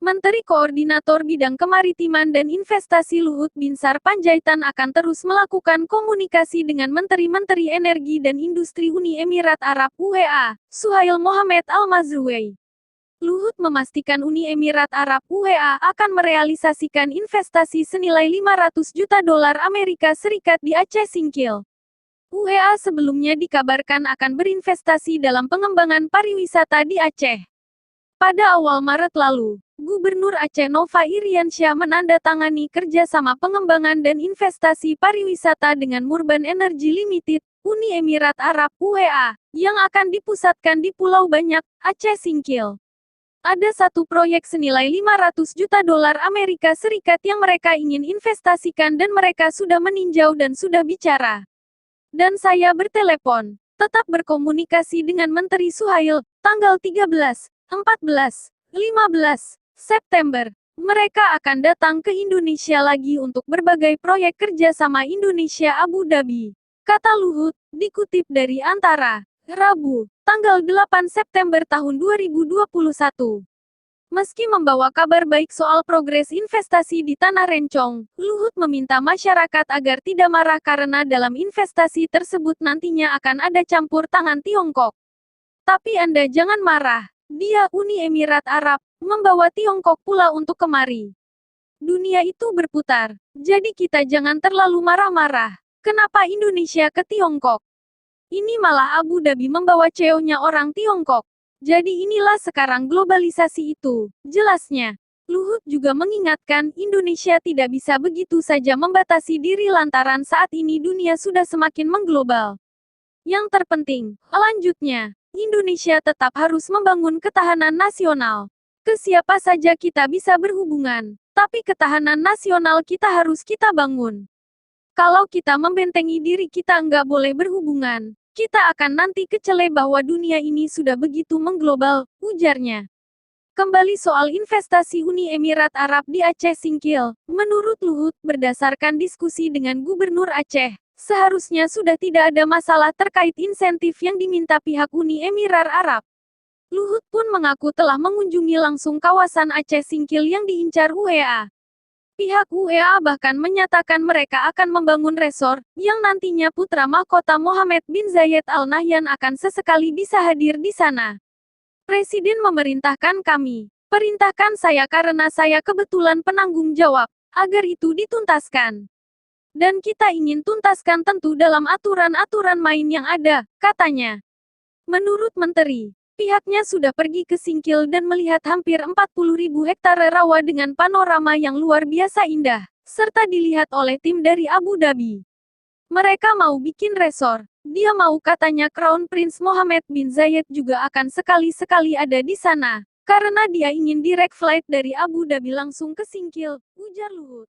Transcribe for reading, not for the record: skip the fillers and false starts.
Menteri Koordinator Bidang Kemaritiman dan Investasi Luhut Binsar Panjaitan akan terus melakukan komunikasi dengan Menteri-Menteri Energi dan Industri Uni Emirat Arab (UAE), Suhail Mohammed Al-Mazrouei. Luhut memastikan Uni Emirat Arab (UAE) akan merealisasikan investasi senilai 500 juta dolar Amerika Serikat di Aceh Singkil. UAE sebelumnya dikabarkan akan berinvestasi dalam pengembangan pariwisata di Aceh. Pada awal Maret lalu, Gubernur Aceh Nova Iriansyah menandatangani kerjasama pengembangan dan investasi pariwisata dengan Murban Energy Limited, Uni Emirat Arab (UAE), yang akan dipusatkan di Pulau Banyak, Aceh Singkil. Ada satu proyek senilai 500 juta dolar Amerika Serikat yang mereka ingin investasikan dan mereka sudah meninjau dan sudah bicara. Dan saya bertelepon, tetap berkomunikasi dengan Menteri Suhail, tanggal 13, 14, 15 September. Mereka akan datang ke Indonesia lagi untuk berbagai proyek kerjasama Indonesia Abu Dhabi, kata Luhut, dikutip dari Antara, Rabu, tanggal 8 September tahun 2021. Meski membawa kabar baik soal progres investasi di Tanah Rencong, Luhut meminta masyarakat agar tidak marah karena dalam investasi tersebut nantinya akan ada campur tangan Tiongkok. Tapi Anda jangan marah. Dia, Uni Emirat Arab, membawa Tiongkok pula untuk kemari. Dunia itu berputar, jadi kita jangan terlalu marah-marah. Kenapa Indonesia ke Tiongkok? Ini malah Abu Dhabi membawa CEO-nya orang Tiongkok. Jadi inilah sekarang globalisasi itu, jelasnya. Luhut juga mengingatkan, Indonesia tidak bisa begitu saja membatasi diri lantaran saat ini dunia sudah semakin mengglobal. Yang terpenting, lanjutnya, Indonesia tetap harus membangun ketahanan nasional. Ke siapa saja kita bisa berhubungan, tapi ketahanan nasional kita harus kita bangun. Kalau kita membentengi diri kita nggak boleh berhubungan, kita akan nanti kecele bahwa dunia ini sudah begitu mengglobal, ujarnya. Kembali soal investasi Uni Emirat Arab di Aceh Singkil, menurut Luhut, berdasarkan diskusi dengan Gubernur Aceh, seharusnya sudah tidak ada masalah terkait insentif yang diminta pihak Uni Emirat Arab. Luhut pun mengaku telah mengunjungi langsung kawasan Aceh Singkil yang diincar UAE. Pihak UAE bahkan menyatakan mereka akan membangun resor, yang nantinya putra mahkota Mohammed bin Zayed Al Nahyan akan sesekali bisa hadir di sana. Presiden memerintahkan kami, perintahkan saya karena saya kebetulan penanggung jawab, agar itu dituntaskan. Dan kita ingin tuntaskan tentu dalam aturan-aturan main yang ada, katanya. Menurut Menteri, pihaknya sudah pergi ke Singkil dan melihat hampir 40.000 hektare rawa dengan panorama yang luar biasa indah, serta dilihat oleh tim dari Abu Dhabi. Mereka mau bikin resor, dia mau katanya Crown Prince Mohammed bin Zayed juga akan sekali-sekali ada di sana, karena dia ingin direct flight dari Abu Dhabi langsung ke Singkil, ujar Luhut.